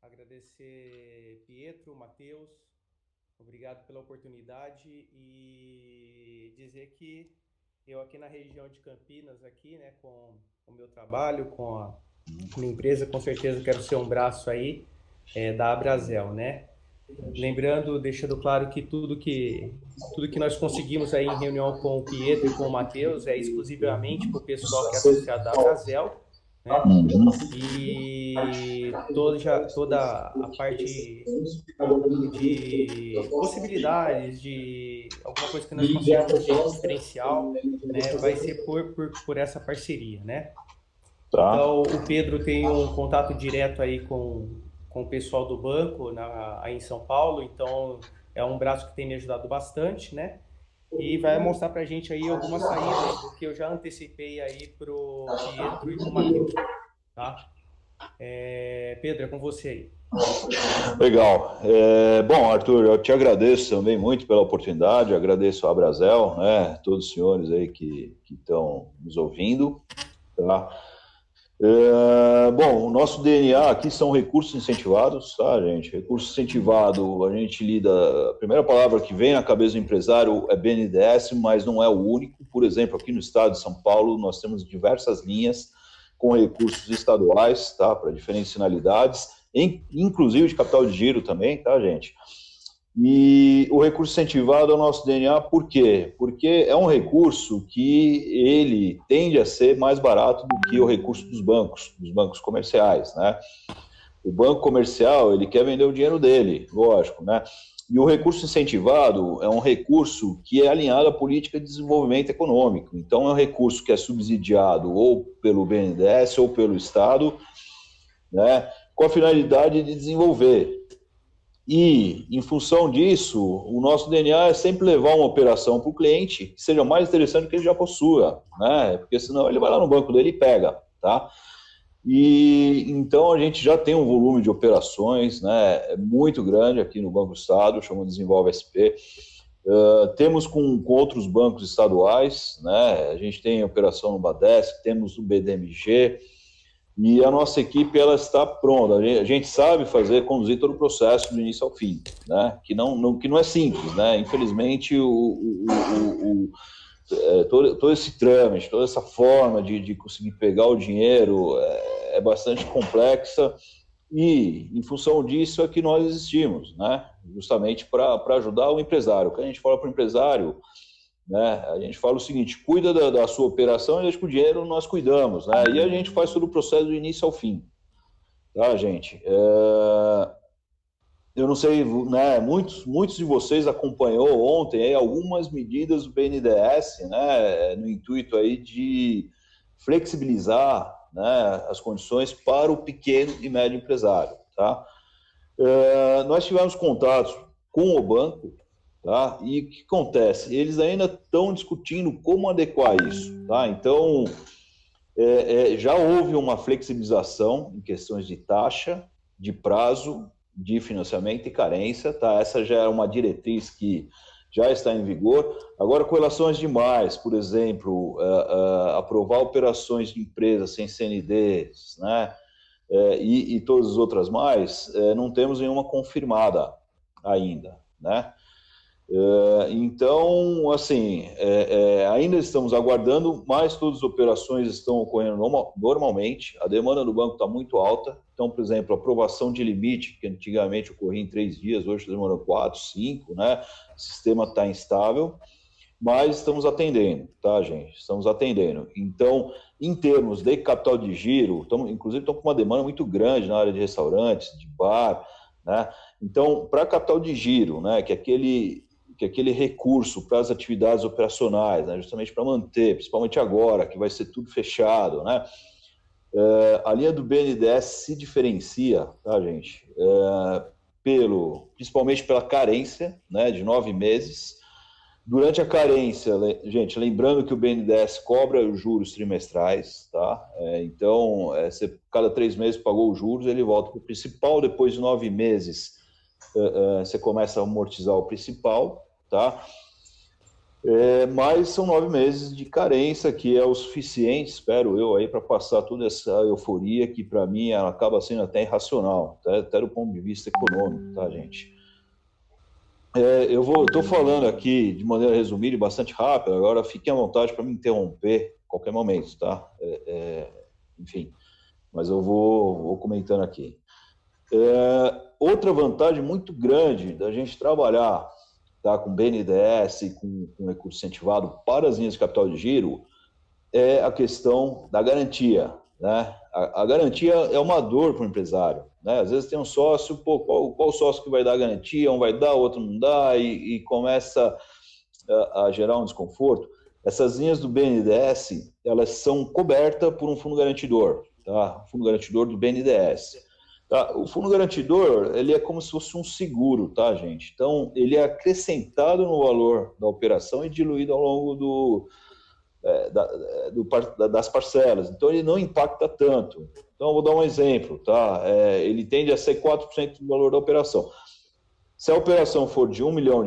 Agradecer Pietro, Matheus, obrigado pela oportunidade e dizer que eu aqui na região de Campinas, aqui, né, com o meu trabalho, com a minha empresa, com certeza quero ser um braço aí da Abrazel, né? Lembrando, deixando claro que tudo que nós conseguimos aí em reunião com o Pietro e com o Matheus é exclusivamente para o pessoal que é associado à Abrazel, né? Uhum. E toda a parte de possibilidades, de alguma coisa que nós consigamos de diferencial, né, vai ser por essa parceria, né? Tá. Então, o Pedro tem um contato direto aí com o pessoal do banco aí em São Paulo, então é um braço que tem me ajudado bastante, né? E vai mostrar para a gente aí algumas saídas que eu já antecipei aí pro Pietro e pro Matheus, tá? Pedro, é com você aí. Legal. Bom, Arthur, eu te agradeço também muito pela oportunidade, agradeço a Abrazel, né, todos os senhores aí que estão nos ouvindo, tá? Bom, o nosso DNA aqui são recursos incentivados, tá, gente? Recurso incentivado, a gente lida. A primeira palavra que vem na cabeça do empresário é BNDES, mas não é o único. Por exemplo, aqui no estado de São Paulo, nós temos diversas linhas com recursos estaduais, tá, para diferentes finalidades, inclusive de capital de giro também, tá, gente? E o recurso incentivado é o nosso DNA, por quê? Porque é um recurso que ele tende a ser mais barato do que o recurso dos bancos comerciais, né? O banco comercial, ele quer vender o dinheiro dele, lógico, né? E o recurso incentivado é um recurso que é alinhado à política de desenvolvimento econômico. Então, é um recurso que é subsidiado ou pelo BNDES ou pelo Estado, né? Com a finalidade de desenvolver. E, em função disso, o nosso DNA é sempre levar uma operação para o cliente que seja mais interessante do que ele já possua, né? Porque senão ele vai lá no banco dele e pega, tá? E então a gente já tem um volume de operações, né, muito grande aqui no Banco do Estado, chama Desenvolve SP. Temos com outros bancos estaduais, né? A gente tem operação no Badesc, temos no BDMG, e a nossa equipe ela está pronta. A gente sabe conduzir todo o processo do início ao fim, né? Que não é simples, né? Infelizmente todo esse trâmite, toda essa forma de conseguir pegar o dinheiro é bastante complexa, e em função disso é que nós existimos, né? Justamente para ajudar o empresário. Quando a gente fala para o empresário, né, a gente fala o seguinte: cuida da sua operação e deixa que o dinheiro nós cuidamos, né? E a gente faz todo o processo do início ao fim, tá, gente? Eu não sei, né, muitos de vocês acompanhou ontem aí algumas medidas do BNDES, né, no intuito aí de flexibilizar, né, as condições para o pequeno e médio empresário, tá? Nós tivemos contatos com o banco, tá? E o que acontece? Eles ainda estão discutindo como adequar isso, tá? Então, já houve uma flexibilização em questões de taxa, de prazo, de financiamento e carência, tá? Essa já é uma diretriz que já está em vigor. Agora, com relação às demais, por exemplo, aprovar operações de empresas sem CNDs, né? E todas as outras mais, não temos nenhuma confirmada ainda, né? Então, assim, ainda estamos aguardando, mas todas as operações estão ocorrendo normalmente. A demanda do banco está muito alta. Então, por exemplo, a aprovação de limite, que antigamente ocorria em 3 dias, hoje demorou 4, 5, né? O sistema está instável, mas estamos atendendo, tá, gente? Estamos atendendo. Então, em termos de capital de giro, inclusive estamos com uma demanda muito grande na área de restaurantes, de bar, né? Então, para capital de giro, né, que é aquele recurso para as atividades operacionais, né, justamente para manter, principalmente agora, que vai ser tudo fechado, né? A linha do BNDES se diferencia, tá, gente? Principalmente pela carência, né, de 9 meses. Durante a carência, gente, lembrando que o BNDES cobra os juros trimestrais, tá? Então, você, cada 3 meses pagou os juros, ele volta para o principal. Depois de 9 meses, você começa a amortizar o principal, tá? Mas são 9 meses de carência, que é o suficiente, espero eu, aí para passar toda essa euforia que, para mim, ela acaba sendo até irracional, tá? Até do ponto de vista econômico, tá, gente? Estou falando aqui de maneira resumida e bastante rápida, agora fiquem à vontade para me interromper a qualquer momento, tá? Enfim, mas eu vou comentando aqui. Outra vantagem muito grande da gente trabalhar, tá, com BNDES, com recurso incentivado para as linhas de capital de giro, é a questão da garantia, né? A garantia é uma dor para o empresário, né? Às vezes tem um sócio, pô, qual sócio que vai dar a garantia? Um vai dar, o outro não dá, e começa a gerar um desconforto. Essas linhas do BNDES, elas são cobertas por um fundo garantidor, tá? O fundo garantidor do BNDES. Tá? O fundo garantidor, ele é como se fosse um seguro, tá, gente? Então, ele é acrescentado no valor da operação e diluído ao longo das parcelas. Então, ele não impacta tanto. Então, eu vou dar um exemplo, tá? Ele tende a ser 4% do valor da operação. Se a operação for de R$ 1 milhão,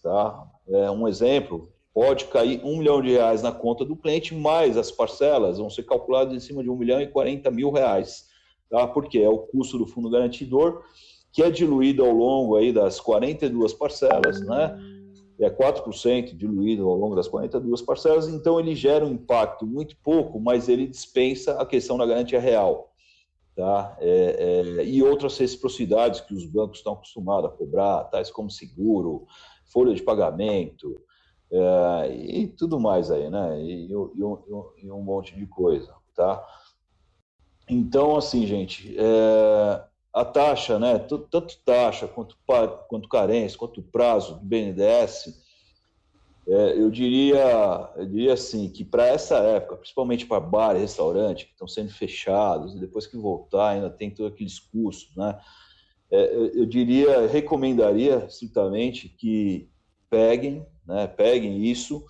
tá? Um exemplo, pode cair R$ 1 milhão na conta do cliente, mas as parcelas vão ser calculadas em cima de R$ 1 milhão e 40 mil. Tá? Porque é o custo do fundo garantidor, que é diluído ao longo aí das 42 parcelas, né? É 4% diluído ao longo das 42 parcelas, então ele gera um impacto muito pouco, mas ele dispensa a questão da garantia real. Tá? E outras reciprocidades que os bancos estão acostumados a cobrar, tais como seguro, folha de pagamento, e tudo mais aí, né? E um monte de coisa, tá? Então, assim, gente, a taxa, né, tanto taxa quanto carência, quanto prazo do BNDES, eu diria assim, que para essa época, principalmente para bar e restaurante, que estão sendo fechados, e depois que voltar ainda tem todos aqueles custos, né, recomendaria estritamente que peguem isso.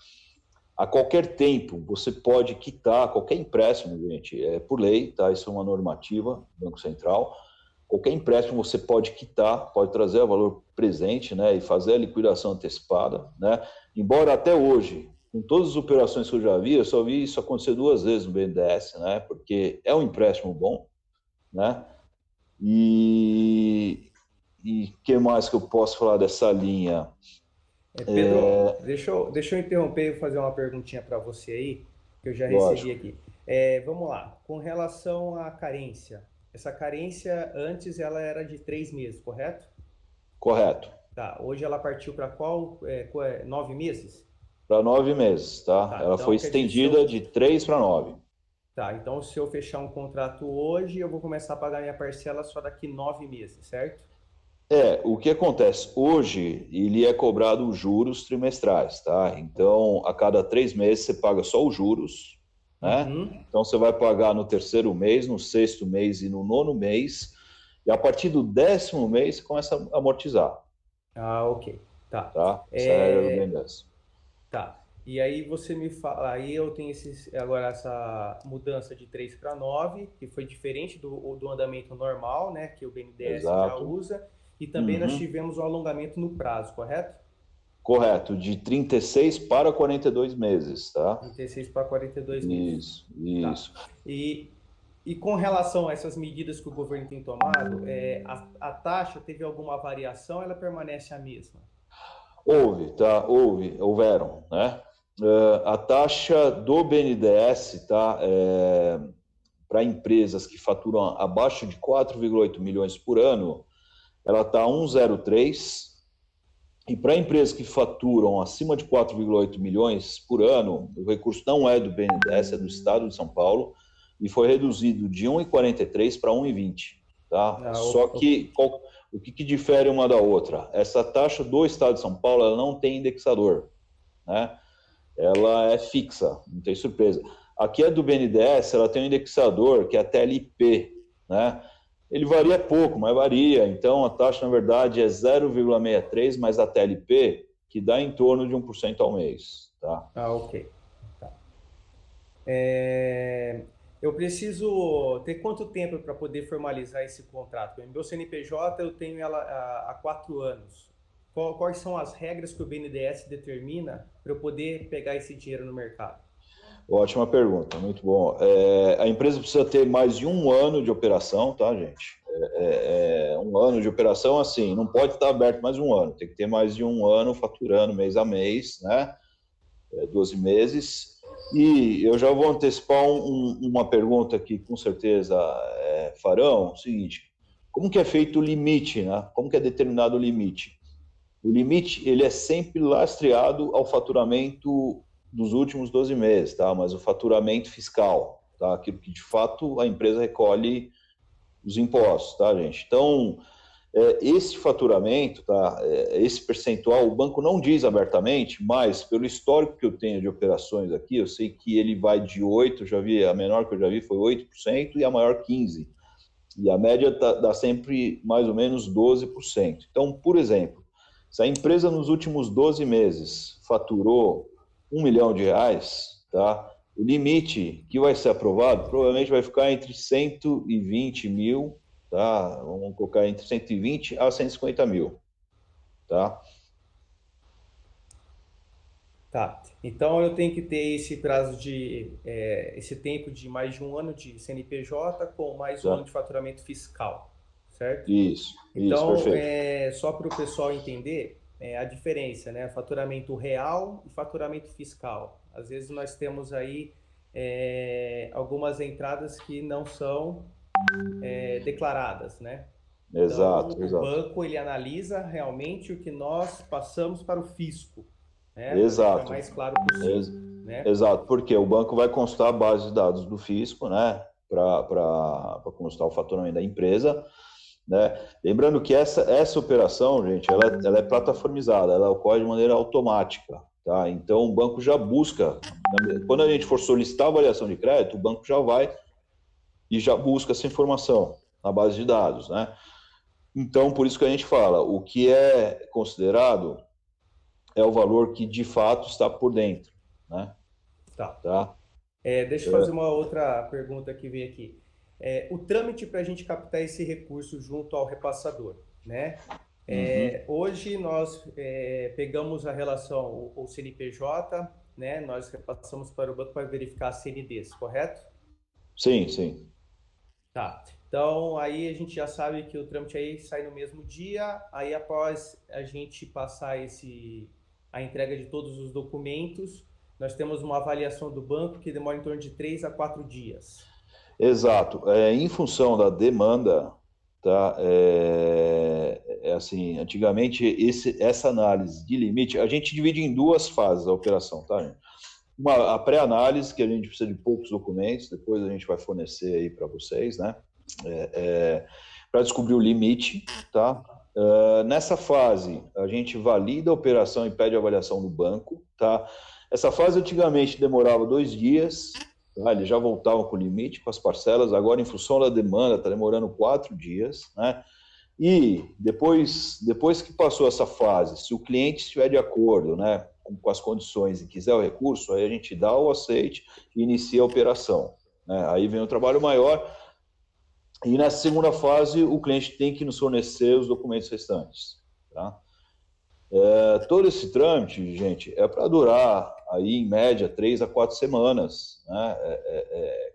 A qualquer tempo, você pode quitar qualquer empréstimo, gente, por lei, tá? Isso é uma normativa do Banco Central. Qualquer empréstimo você pode quitar, pode trazer a valor presente, né? E fazer a liquidação antecipada, né? Embora até hoje, com todas as operações que eu já vi, eu só vi isso acontecer 2 vezes no BNDES, né? Porque é um empréstimo bom, né? E o que mais que eu posso falar dessa linha? Pedro, deixa eu interromper e fazer uma perguntinha para você aí, que eu já recebi Lógico, aqui. Vamos lá, com relação à carência, essa carência antes ela era de 3 meses, correto? correto. Tá, hoje ela partiu para qual? 9 meses? Para 9 meses, tá? Tá, Ela foi então quer dizer, estendida de 3 para 9. tá, então se eu fechar um contrato hoje, eu vou começar a pagar minha parcela só daqui 9 meses, certo? O que acontece? Hoje, ele é cobrado os juros trimestrais, tá? Então, a cada 3 meses, você paga só os juros, né? Uhum. Então, você vai pagar no terceiro mês, no sexto mês e no nono mês. E a partir do 10º mês, você começa a amortizar, Ah, ok. Tá. tá? Essa é a regra do É, BNDES. Tá. E aí você me fala, aí eu tenho agora essa mudança de 3 para 9 que foi diferente do andamento normal, né, que o BNDES já Exato. usa, e também nós Uhum. tivemos o alongamento no prazo, correto? Correto, de 36 para 42 meses, tá? 36 para 42 meses. Isso, Tá. isso. E, e com relação a essas medidas que o governo tem tomado, a taxa teve alguma variação, ela permanece a mesma? Tá? Houveram, né? A taxa do BNDES, tá? Para empresas que faturam abaixo de 4,8 milhões por ano, ela está 1,03. E para empresas que faturam acima de 4,8 milhões por ano, o recurso não é do BNDES, é do Estado de São Paulo, e foi reduzido de 1,43 para 1,20. Tá? Ah, Só ok. que o que difere uma da outra? Essa taxa do Estado de São Paulo ela não tem indexador, né? Ela é fixa, não tem surpresa. Aqui é do BNDES, ela tem um indexador que é a TLP, né? Ele varia pouco, mas varia. Então, a taxa, na verdade, é 0,63 mais a TLP, que dá em torno de 1% ao mês. Tá? Ah, ok. Tá. Eu preciso ter quanto tempo para poder formalizar esse contrato? O meu CNPJ eu tenho ela há 4 anos. quais são as regras que o BNDES determina para eu poder pegar esse dinheiro no mercado? Ótima pergunta, muito bom. A empresa precisa ter mais de um ano de operação, tá, gente? Um ano de operação, assim, não pode estar aberto mais um ano, tem que ter mais de um ano faturando mês a mês, né? 12 meses. E eu já vou antecipar uma pergunta que com certeza farão, o seguinte, como que é feito o limite, né? Como que é determinado o limite? O limite, ele é sempre lastreado ao faturamento dos últimos 12 meses, tá? Mas o faturamento fiscal, tá? Aquilo que de fato a empresa recolhe os impostos, tá, gente? Então, esse faturamento, tá? Esse percentual, o banco não diz abertamente, mas pelo histórico que eu tenho de operações aqui, eu sei que ele vai de 8%, já vi, a menor que eu já vi foi 8% e a maior 15%. E a média dá sempre mais ou menos 12%. Então, por exemplo, se a empresa nos últimos 12 meses faturou R$ 1 milhão, tá? O limite que vai ser aprovado provavelmente vai ficar entre 120 mil, tá? Vamos colocar entre 120 a 150 mil, tá? Tá. Então eu tenho que ter esse prazo de esse tempo de mais de um ano de CNPJ com mais um ano Tá? de faturamento fiscal, certo? Isso, Então, perfeito. só para o pessoal entender a diferença, né? Faturamento real e faturamento fiscal. Às vezes nós temos aí algumas entradas que não são declaradas, né? Então, Exato, o exato. banco ele analisa realmente o que nós passamos para o fisco, né? Para deixar Exato. mais claro possível, né? Exato, porque o banco vai constar a base de dados do fisco, né, para constar o faturamento da empresa, né? Lembrando que essa operação, gente, ela é plataformizada, ela ocorre de maneira automática, tá? Então o banco já busca, quando a gente for solicitar a avaliação de crédito, o banco já vai e já busca essa informação na base de dados, né? Então por isso que a gente fala, o que é considerado é o valor que de fato está por dentro, né? Tá. Tá? Deixa eu fazer uma outra pergunta que veio aqui. O trâmite para a gente captar esse recurso junto ao repassador, né? Uhum. Hoje nós pegamos a relação, o CNPJ, né? Nós repassamos para o banco para verificar a CNDs, correto? Sim, sim. Tá. Então aí a gente já sabe que o trâmite aí sai no mesmo dia. Aí após a gente passar a entrega de todos os documentos, nós temos uma avaliação do banco que demora em torno de 3 a 4 dias. Exato. Em função da demanda, tá? Assim, antigamente essa análise de limite, a gente divide em duas fases a operação, tá, gente? A pré-análise, que a gente precisa de poucos documentos, depois a gente vai fornecer aí para vocês, né? Para descobrir o limite, tá? Nessa fase, a gente valida a operação e pede a avaliação do banco, tá? Essa fase antigamente demorava 2 dias, tá? Eles já voltavam com o limite, com as parcelas, agora em função da demanda está demorando 4 dias, né? E depois que passou essa fase, se o cliente estiver de acordo, né, com as condições e quiser o recurso, aí a gente dá o aceite e inicia a operação, né? Aí vem o trabalho maior, e nessa segunda fase o cliente tem que nos fornecer os documentos restantes, tá? Todo esse trâmite, gente, é para durar aí em média 3 a 4 semanas, né?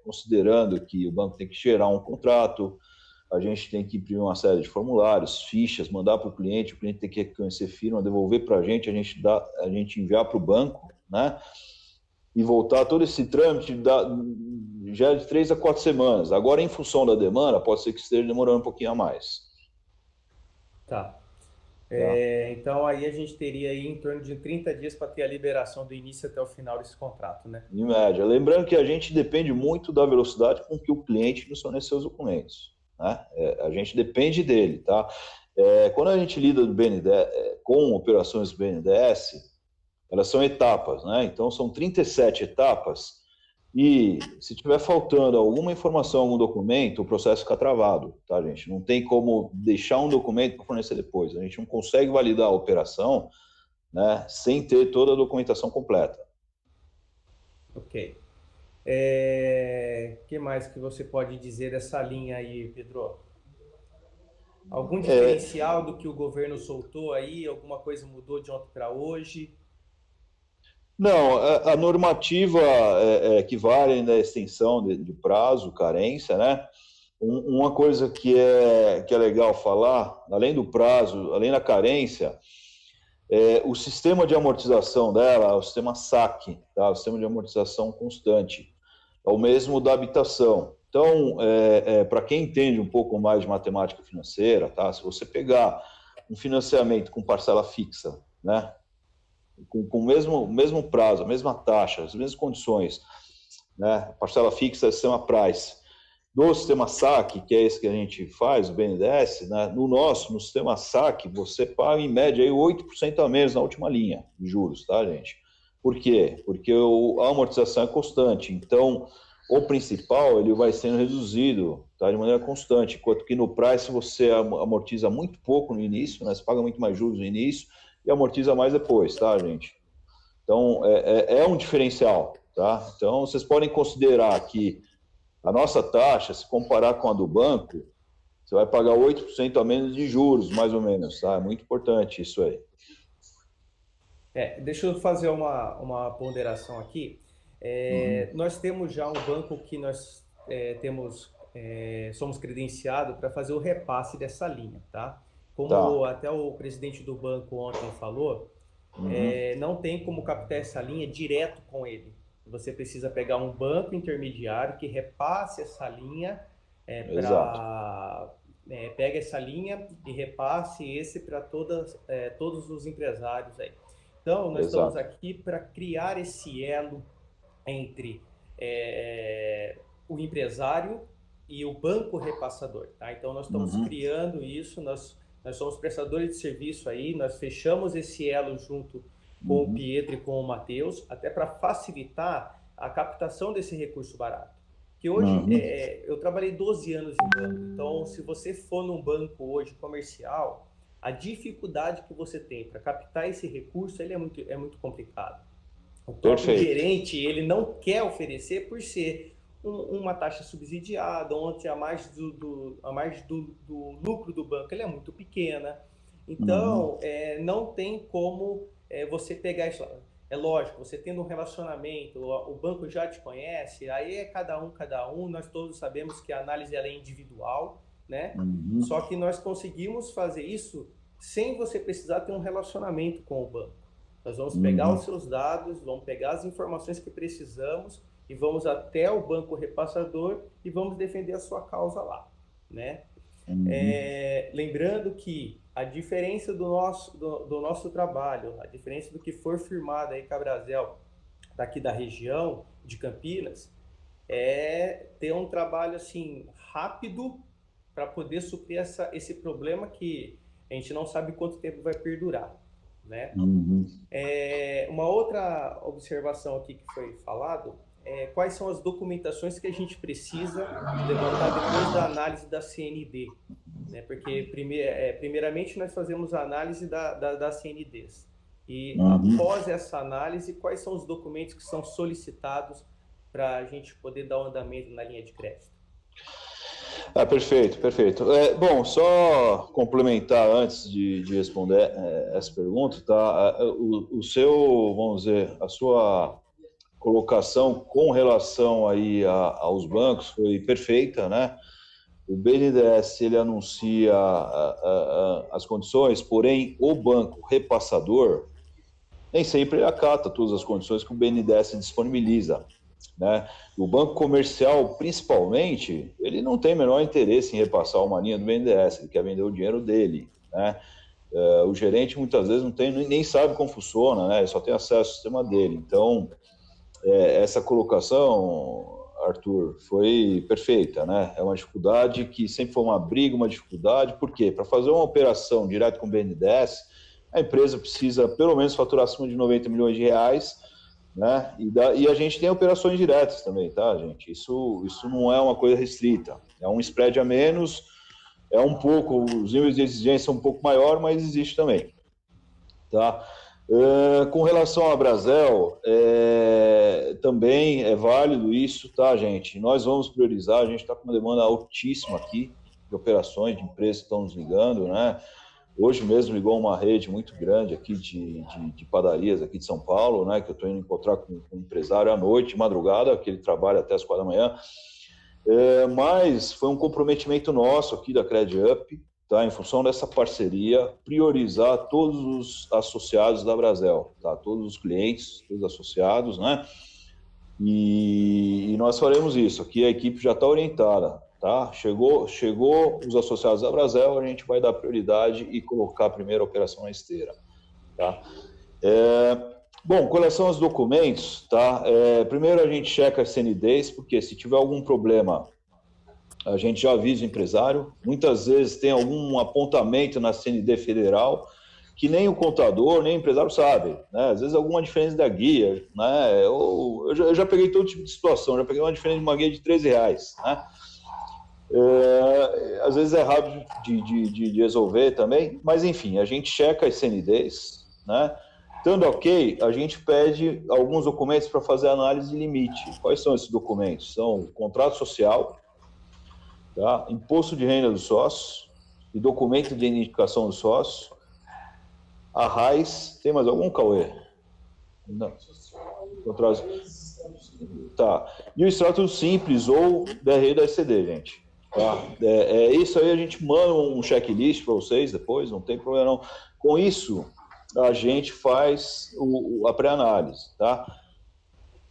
Considerando que o banco tem que gerar um contrato, a gente tem que imprimir uma série de formulários, fichas, mandar para o cliente tem que reconhecer firma, devolver para a gente enviar para o banco, né? E voltar todo esse trâmite já de 3 a 4 semanas. Agora, em função da demanda, pode ser que esteja demorando um pouquinho a mais. Tá. Tá? Então aí a gente teria aí em torno de 30 dias para ter a liberação do início até o final desse contrato, né? Em média. Lembrando que a gente depende muito da velocidade com que o cliente nos forneceu os documentos. Né? A gente depende dele. Tá? Quando a gente lida do BNDES, com operações do BNDES, elas são etapas. Né? Então, são 37 etapas. E se tiver faltando alguma informação, algum documento, o processo fica travado, tá, gente? Não tem como deixar um documento para fornecer depois. A gente não consegue validar a operação, né, sem ter toda a documentação completa. Ok. Que mais que você pode dizer dessa linha aí, Pedro? Algum diferencial do que o governo soltou aí? Alguma coisa mudou de ontem para hoje? Não, a normativa que vale na extensão de prazo, carência, né? Uma coisa que é legal falar, além do prazo, além da carência, o sistema de amortização dela, o sistema SAC, tá? O sistema de amortização constante, é o mesmo da habitação. Então, para quem entende um pouco mais de matemática financeira, tá? Se você pegar um financiamento com parcela fixa, né? Com o mesmo prazo, a mesma taxa, as mesmas condições, né? Parcela fixa é o sistema Price. No sistema SAC, que é esse que a gente faz, o BNDES, né? No sistema SAC, você paga em média aí 8% a menos na última linha de juros, tá, gente? Por quê? Porque a amortização é constante, então o principal ele vai sendo reduzido, tá, de maneira constante, enquanto que no Price você amortiza muito pouco no início, né? Você paga muito mais juros no início e amortiza mais depois, tá, gente? Então, é um diferencial, tá? Então, vocês podem considerar que a nossa taxa, se comparar com a do banco, você vai pagar 8% a menos de juros, mais ou menos, tá? É muito importante isso aí. Deixa eu fazer uma ponderação aqui. Uhum. Nós temos já um banco que nós somos credenciados para fazer o repasse dessa linha, tá? Como Tá. até o presidente do banco ontem falou, Uhum. não tem como captar essa linha direto com ele. Você precisa pegar um banco intermediário que repasse essa linha Exato. para pega essa linha e repasse esse para todos os empresários aí. Então, nós estamos Exato. aqui para criar esse elo entre o empresário e o banco repassador, tá? Então, nós estamos Uhum. criando isso, nós somos prestadores de serviço aí, nós fechamos esse elo junto com o Uhum. Pietro e com o Matheus, até para facilitar a captação desse recurso barato. Que hoje, Uhum. eu trabalhei 12 anos em banco, então se você for num banco hoje comercial, a dificuldade que você tem para captar esse recurso ele é muito complicado. O próprio Perfeito. gerente ele não quer oferecer por ser uma taxa subsidiada, onde a margem do lucro do banco ele é muito pequena. Uhum. Então, não tem como você pegar isso. É lógico, você tendo um relacionamento, o banco já te conhece, aí é cada um, nós todos sabemos que a análise ela é individual, né? Uhum. Só que nós conseguimos fazer isso sem você precisar ter um relacionamento com o banco. Nós vamos pegar os Uhum. seus dados, vamos pegar as informações que precisamos e vamos até o banco repassador e vamos defender a sua causa lá, né? Uhum. Lembrando que a diferença do nosso trabalho, a diferença do que for firmado aí com a Brasel, daqui da região de Campinas, é ter um trabalho assim rápido para poder suprir esse problema que a gente não sabe quanto tempo vai perdurar, né? Uhum. Uma outra observação aqui que foi falado é quais são as documentações que a gente precisa levantar depois da análise da CND, né? Porque primeiramente nós fazemos a análise das CNDs e Uhum. após essa análise quais são os documentos que são solicitados para a gente poder dar um andamento na linha de crédito. Perfeito, perfeito. Bom, só complementar antes de responder essa pergunta, tá? O seu, vamos dizer, a sua colocação com relação aí aos bancos foi perfeita, né? O BNDES ele anuncia as condições, porém o banco repassador nem sempre ele acata todas as condições que o BNDES disponibiliza, né? O banco comercial, principalmente, ele não tem o menor interesse em repassar uma linha do BNDES, ele quer vender o dinheiro dele, né? O gerente muitas vezes não tem, nem sabe como funciona, né? Ele só tem acesso ao sistema dele. Então, essa colocação, Arthur, foi perfeita, né? É uma dificuldade que sempre foi uma briga, uma dificuldade. Por quê? Para fazer uma operação direto com o BNDES, a empresa precisa pelo menos faturar acima de 90 milhões de reais, né? E a gente tem operações diretas também, tá, gente? Isso não é uma coisa restrita. É um spread a menos, é um pouco, os níveis de exigência são um pouco maior, mas existe também, tá? Com relação à Brasel, também é válido isso, tá, gente? Nós vamos priorizar, a gente está com uma demanda altíssima aqui, operações de empresas que estão nos ligando, né? Hoje mesmo ligou uma rede muito grande aqui de padarias aqui de São Paulo, né? Que eu estou indo encontrar com um empresário à noite, madrugada, que ele trabalha até as 4 da manhã. Mas foi um comprometimento nosso aqui da CredUp, tá? Em função dessa parceria, priorizar todos os associados da Brasel, tá? Todos os clientes, todos os associados, né? E nós faremos isso. Aqui a equipe já está orientada, tá? Chegou os associados da Brasel, a gente vai dar prioridade e colocar a primeira operação na esteira, tá? Bom, com relação aos documentos, tá? Primeiro a gente checa as CNDs, porque se tiver algum problema, a gente já avisa o empresário. Muitas vezes tem algum apontamento na CND federal que nem o contador, nem o empresário sabe, né? Às vezes alguma diferença da guia, né? Eu já peguei todo tipo de situação, já peguei uma diferença de uma guia de R$13, né? Às vezes é rápido de resolver também, mas enfim, a gente checa as CNDs, né? Estando ok, a gente pede alguns documentos para fazer análise de limite. Quais são esses documentos? São contrato social, tá? Imposto de renda dos sócios e documento de identificação dos sócios, a RAIS. Tem mais algum, Cauê? Não. Contrato... Tá. E o extrato simples ou DRE da SCD, gente. Tá? Isso aí a gente manda um checklist para vocês depois, não tem problema não. Com isso, a gente faz a pré-análise, tá?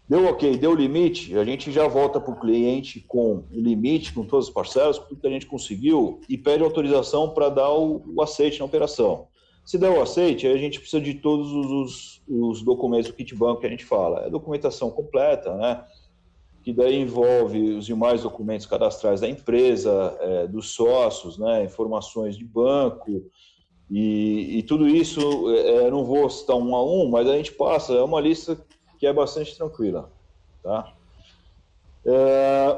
Deu ok, deu limite, a gente já volta para o cliente com o limite, com todas as parcelas, com tudo que a gente conseguiu, e pede autorização para dar o aceite na operação. Se der o aceite, aí a gente precisa de todos os documentos do kit banco que a gente fala. É documentação completa, né? Que daí envolve os demais documentos cadastrais da empresa, dos sócios, né? Informações de banco, e tudo isso, não vou citar um a um, mas a gente passa, é uma lista que é bastante tranquila, tá?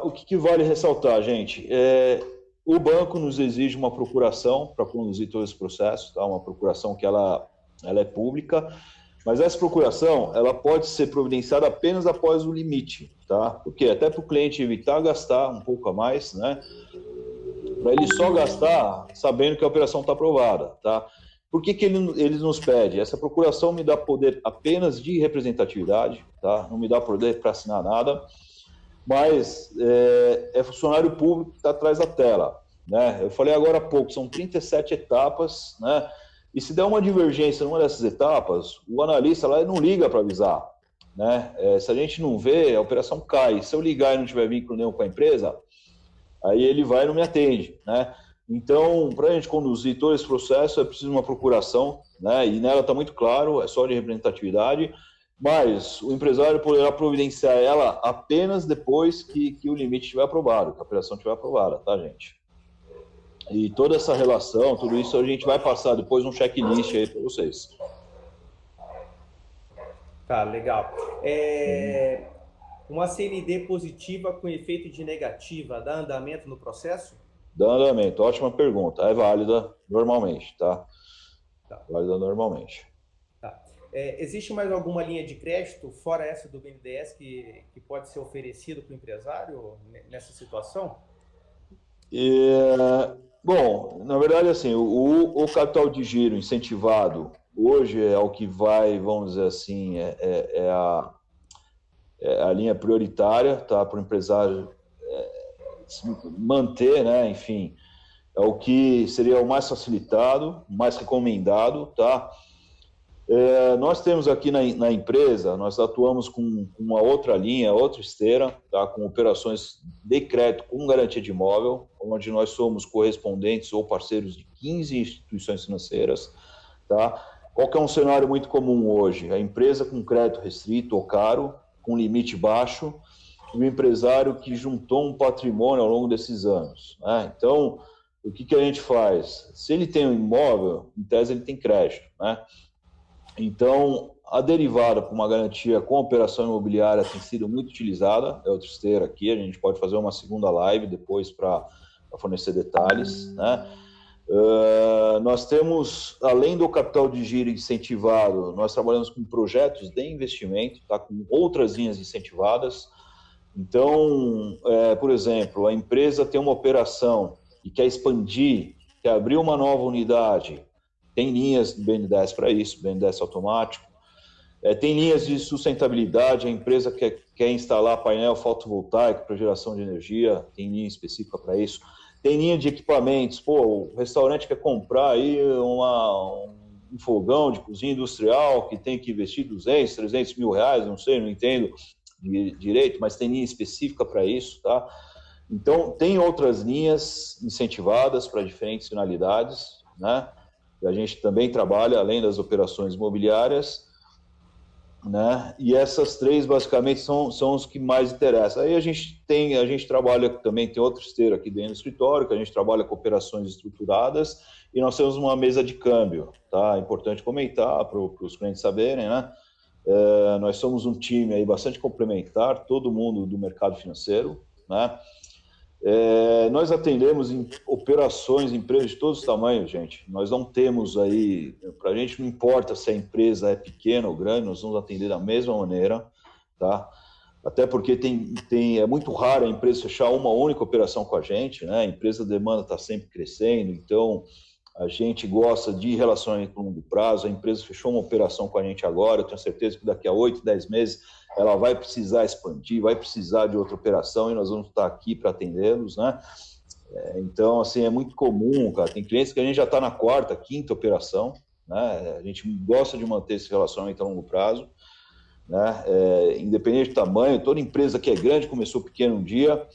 O que vale ressaltar, gente? O banco nos exige uma procuração para conduzir todo esse processo, tá? Uma procuração que ela é pública, mas essa procuração ela pode ser providenciada apenas após o limite, tá? Porque até para o cliente evitar gastar um pouco a mais, né? Para ele só gastar sabendo que a operação está aprovada, tá? Por que eles nos pedem? Essa procuração me dá poder apenas de representatividade, tá? Não me dá poder para assinar nada, mas é funcionário público que está atrás da tela, né? Eu falei agora há pouco, são 37 etapas, né? E se der uma divergência numa dessas etapas, o analista lá não liga para avisar, né? Se a gente não vê, a operação cai. Se eu ligar e não tiver vínculo nenhum com a empresa, aí ele vai e não me atende, né? Então, para a gente conduzir todo esse processo, é preciso uma procuração, né? E nela está muito claro, é só de representatividade, mas o empresário poderá providenciar ela apenas depois que o limite estiver aprovado, que a operação estiver aprovada, tá, gente? E toda essa relação, tudo isso a gente vai passar depois um checklist aí para vocês. Tá, legal. Uma CND positiva com efeito de negativa dá andamento no processo? Dá andamento, ótima pergunta. É válida normalmente, tá? Válida normalmente. Tá. Existe mais alguma linha de crédito, fora essa do BNDES, que pode ser oferecido para o empresário nessa situação? Bom, na verdade, assim, o capital de giro incentivado hoje é o que vai, vamos dizer assim, a linha prioritária, tá, para o empresário se manter, né, enfim, é o que seria o mais facilitado, mais recomendado, tá? Nós temos aqui na empresa, nós atuamos com uma outra linha, outra esteira, tá, com operações de crédito com garantia de imóvel, onde nós somos correspondentes ou parceiros de 15 instituições financeiras, tá? Qual que é um cenário muito comum hoje? A empresa com crédito restrito ou caro, com limite baixo, e o empresário que juntou um patrimônio ao longo desses anos, né? Então, o que a gente faz? Se ele tem um imóvel, em tese ele tem crédito, né? Então, a derivada para uma garantia com operação imobiliária tem sido muito utilizada, é outra esteira aqui, a gente pode fazer uma segunda live depois para fornecer detalhes, né? Nós temos, além do capital de giro incentivado, nós trabalhamos com projetos de investimento, tá, com outras linhas incentivadas. Então, por exemplo, a empresa tem uma operação e quer expandir, quer abrir uma nova unidade, tem linhas do BNDES para isso, BNDES automático. Tem linhas de sustentabilidade, a empresa quer instalar painel fotovoltaico para geração de energia, tem linha específica para isso. Tem linha de equipamentos, o restaurante quer comprar aí um fogão de cozinha industrial que tem que investir 200, 300 mil reais, não sei, não entendo direito, mas tem linha específica para isso, tá? Então, tem outras linhas incentivadas para diferentes finalidades, né? E a gente também trabalha, além das operações imobiliárias, né? E essas três, basicamente, são os que mais interessam. Aí a gente trabalha também, tem outro esteiro aqui dentro do escritório, que a gente trabalha com operações estruturadas, e nós temos uma mesa de câmbio, tá? É importante comentar para os clientes saberem, né? Nós somos um time aí bastante complementar, todo mundo do mercado financeiro, né? Nós atendemos em operações, empresas de todos os tamanhos, gente. Nós não temos aí, para a gente não importa se a empresa é pequena ou grande, nós vamos atender da mesma maneira, tá? Até porque é muito raro a empresa fechar uma única operação com a gente, né? A empresa demanda está sempre crescendo, então a gente gosta de relacionamento a longo prazo. A empresa fechou uma operação com a gente agora, eu tenho certeza que daqui a 8, 10 meses ela vai precisar expandir, vai precisar de outra operação e nós vamos estar aqui para atendê-los, né? Então, assim, é muito comum, cara. Tem clientes que a gente já está na quarta, quinta operação, né? A gente gosta de manter esse relacionamento a longo prazo, né? Independente do tamanho, toda empresa que é grande começou pequena um dia.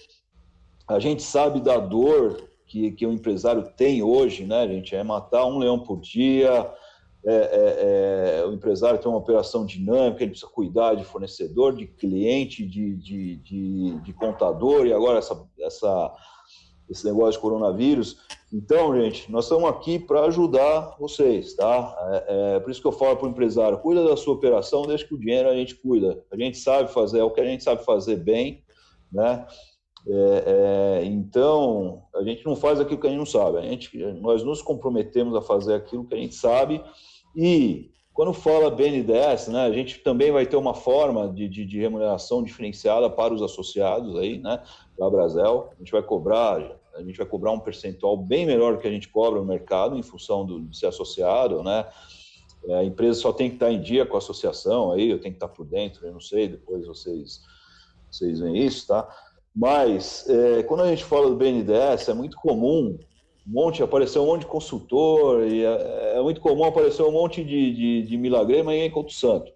A gente sabe da dor que o empresário tem hoje, né, gente? É matar um leão por dia. O empresário tem uma operação dinâmica, ele precisa cuidar de fornecedor, de cliente, de contador, e agora esse negócio de coronavírus. Então, gente, nós estamos aqui para ajudar vocês, tá? Por isso que eu falo para o empresário, cuida da sua operação, deixa que o dinheiro a gente cuida. A gente sabe fazer, é o que a gente sabe fazer bem, né? Então, a gente não faz aquilo que a gente não sabe. Nós nos comprometemos a fazer aquilo que a gente sabe. E quando fala BNDES, né, a gente também vai ter uma forma de remuneração diferenciada para os associados aí, né, da Brasel. A gente vai cobrar um percentual bem melhor do que a gente cobra no mercado em função de ser associado, né? A empresa só tem que estar em dia com a associação aí, eu tenho que estar por dentro, eu não sei, depois vocês veem isso, tá? Mas, quando a gente fala do BNDES, é muito comum aparecer um monte de consultor, e é muito comum aparecer um monte de milagreiro, mas ninguém conta o santo.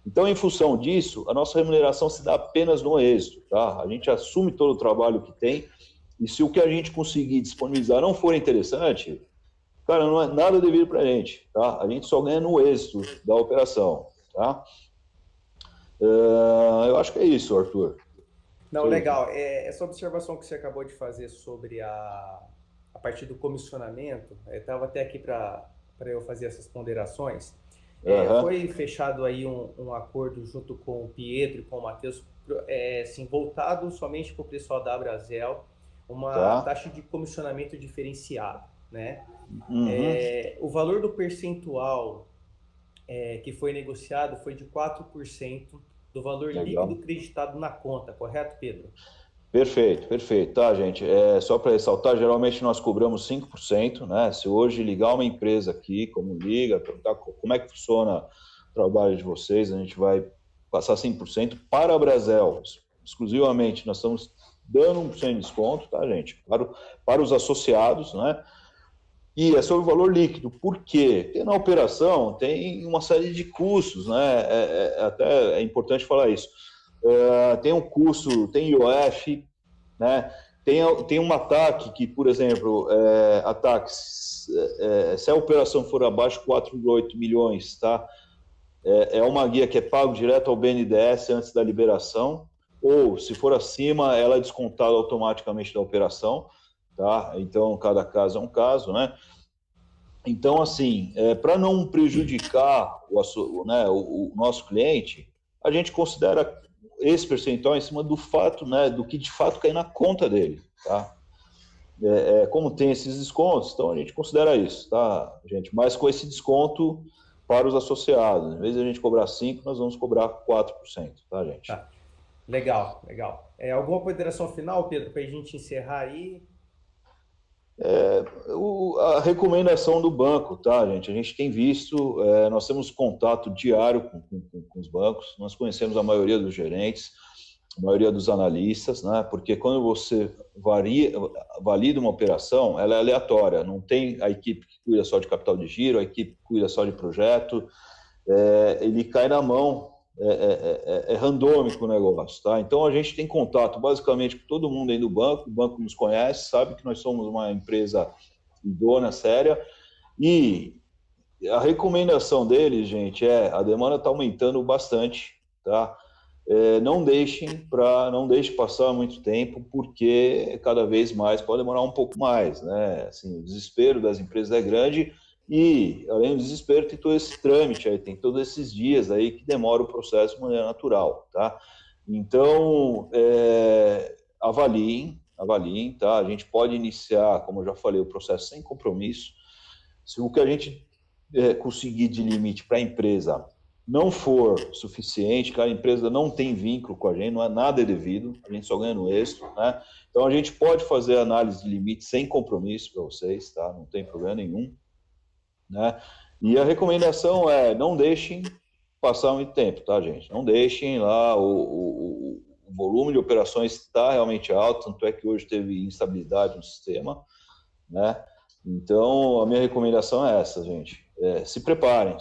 Então, em função disso, a nossa remuneração se dá apenas no êxito, tá? A gente assume todo o trabalho que tem, e se o que a gente conseguir disponibilizar não for interessante, cara, não é nada devido para a gente, tá? A gente só ganha no êxito da operação, tá? Eu acho que é isso, Arthur. Não, legal. Essa observação que você acabou de fazer sobre a partir do comissionamento, estava até aqui para eu fazer essas ponderações. Foi fechado aí um acordo junto com o Pietro e com o Matheus, assim, voltado somente para o pessoal da Brasel, uma taxa de comissionamento diferenciado, né? O valor do percentual que foi negociado foi de 4% do valor líquido creditado na conta, correto, Pedro? Perfeito, tá, gente? Só para ressaltar, geralmente nós cobramos 5%, né? Se hoje ligar uma empresa aqui, como liga, perguntar como é que funciona o trabalho de vocês, a gente vai passar 5% para a Brasel, exclusivamente. Nós estamos dando 1% de desconto, tá, gente? Para os associados, né? E é sobre o valor líquido. Por quê? Porque na operação tem uma série de custos, né? Até é importante falar isso. Tem um custo, tem IOF, né? Tem um ataque que, por exemplo, ataques, se a operação for abaixo de 4,8 milhões, tá? É uma guia que é pago direto ao BNDES antes da liberação, ou se for acima, ela é descontada automaticamente da operação, tá? Então, cada caso é um caso, né? Então, assim, para não prejudicar o nosso cliente, a gente considera esse percentual em cima do fato, né, do que de fato cai na conta dele, tá? Como tem esses descontos, então a gente considera isso, tá, gente? Mas com esse desconto para os associados, em vez de a gente cobrar 5%, nós vamos cobrar 4%, tá, gente? Tá. Legal. Alguma ponderação final, Pedro, para a gente encerrar aí? A recomendação do banco, tá, gente? A gente tem visto, nós temos contato diário com os bancos, nós conhecemos a maioria dos gerentes, a maioria dos analistas, né? Porque quando você valida uma operação, ela é aleatória, não tem a equipe que cuida só de capital de giro, a equipe que cuida só de projeto, ele cai na mão, randômico o negócio, tá? Então a gente tem contato basicamente com todo mundo aí do banco, o banco nos conhece, sabe que nós somos uma empresa idônea, séria, e a recomendação deles, gente, a demanda está aumentando bastante, tá? Não deixe passar muito tempo, porque cada vez mais pode demorar um pouco mais, né? Assim, o desespero das empresas é grande e, além do desespero, tem todo esse trâmite aí, tem todos esses dias aí que demora o processo de maneira natural, tá? Então, avaliem, tá? A gente pode iniciar, como eu já falei, o processo sem compromisso. Se o que a gente conseguir de limite para a empresa não for suficiente, que a empresa não tem vínculo com a gente, não é nada devido, a gente só ganha no êxito, né? Então a gente pode fazer análise de limite sem compromisso para vocês, tá? Não tem problema nenhum, né? E a recomendação não deixem passar muito tempo, tá, gente? Não deixem lá, o volume de operações está realmente alto, tanto é que hoje teve instabilidade no sistema, né? Então, a minha recomendação é essa, gente. Se preparem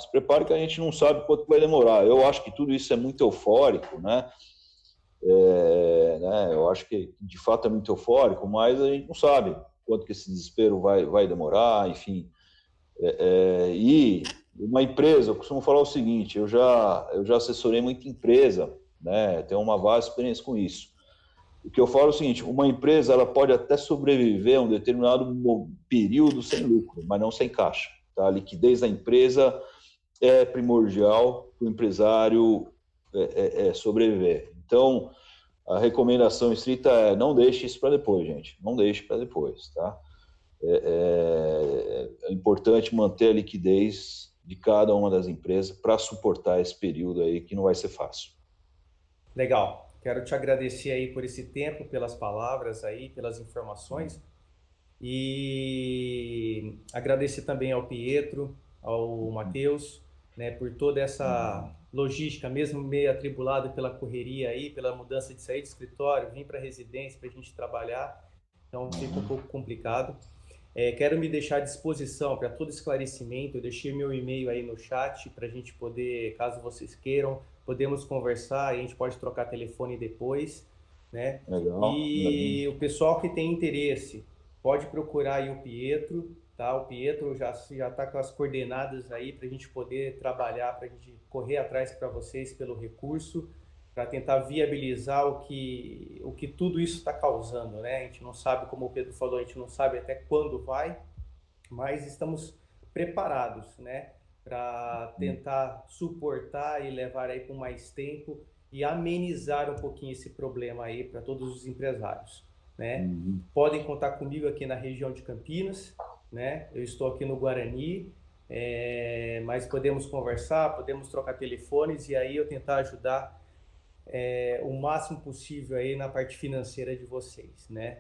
que a gente não sabe quanto vai demorar. Eu acho que tudo isso é muito eufórico, né? Eu acho que de fato é muito eufórico, mas a gente não sabe quanto que esse desespero vai demorar, enfim. E uma empresa, eu costumo falar o seguinte, eu já assessorei muita empresa, né? Tenho uma vasta experiência com isso. O que eu falo é o seguinte, uma empresa ela pode até sobreviver a um determinado período sem lucro, mas não sem caixa. Tá? A liquidez da empresa é primordial para o empresário sobreviver. Então, a recomendação estrita é não deixe isso para depois, gente. Não deixe para depois. Tá? É importante manter a liquidez de cada uma das empresas para suportar esse período aí que não vai ser fácil. Legal. Quero te agradecer aí por esse tempo, pelas palavras aí, pelas informações. E agradecer também ao Pietro, ao Matheus, né, por toda essa logística, mesmo meio atribulado pela correria aí, pela mudança de sair do escritório, vir para a residência para a gente trabalhar. Então fica um pouco complicado. Quero me deixar à disposição para todo esclarecimento. Eu deixei meu e-mail aí no chat para a gente poder, caso vocês queiram, podemos conversar, a gente pode trocar telefone depois, né? Legal. E o pessoal que tem interesse, pode procurar aí o Pietro, tá? O Pietro já está com as coordenadas aí para a gente poder trabalhar, para a gente correr atrás para vocês pelo recurso, para tentar viabilizar o que tudo isso está causando, né? A gente não sabe, como o Pedro falou, a gente não sabe até quando vai, mas estamos preparados, né? Para tentar suportar e levar aí por mais tempo e amenizar um pouquinho esse problema aí para todos os empresários, né? Podem contar comigo aqui na região de Campinas, né? Eu estou aqui no Guarani, mas podemos conversar, podemos trocar telefones e aí eu tentar ajudar o máximo possível aí na parte financeira de vocês, né?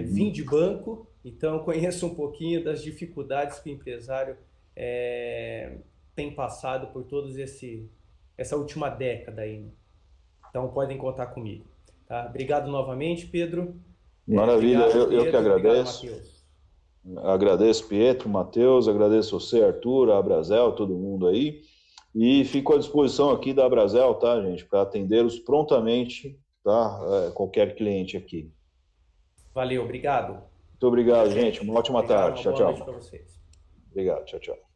Vim de banco, então conheço um pouquinho das dificuldades que o empresário tem passado por todos essa última década aí, né? Então podem contar comigo, tá? Obrigado novamente, Pedro. Maravilha, obrigado, Pedro, eu que agradeço. Obrigado, Matheus. Agradeço, Pietro, Matheus, agradeço você, Arthur, a Abrazel, todo mundo aí. E fico à disposição aqui da Abrazel, tá, gente, para atendê-los prontamente, tá? Qualquer cliente aqui. Valeu, obrigado. Muito obrigado, gente. Uma ótima tarde. Uma boa Tchau, noite tchau. para vocês. Obrigado, tchau, tchau.